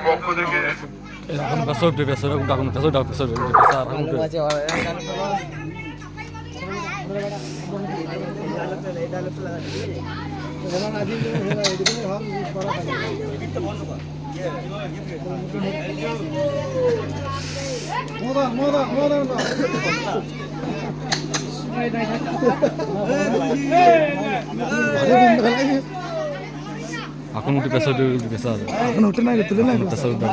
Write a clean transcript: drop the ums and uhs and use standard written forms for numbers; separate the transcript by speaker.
Speaker 1: পক্ষ থেকে
Speaker 2: এখন besok di besok aku udah besok udah besok udah besar aku udah aku mau di besok di besar
Speaker 3: এখন উঠে না তুলে না
Speaker 2: besok udah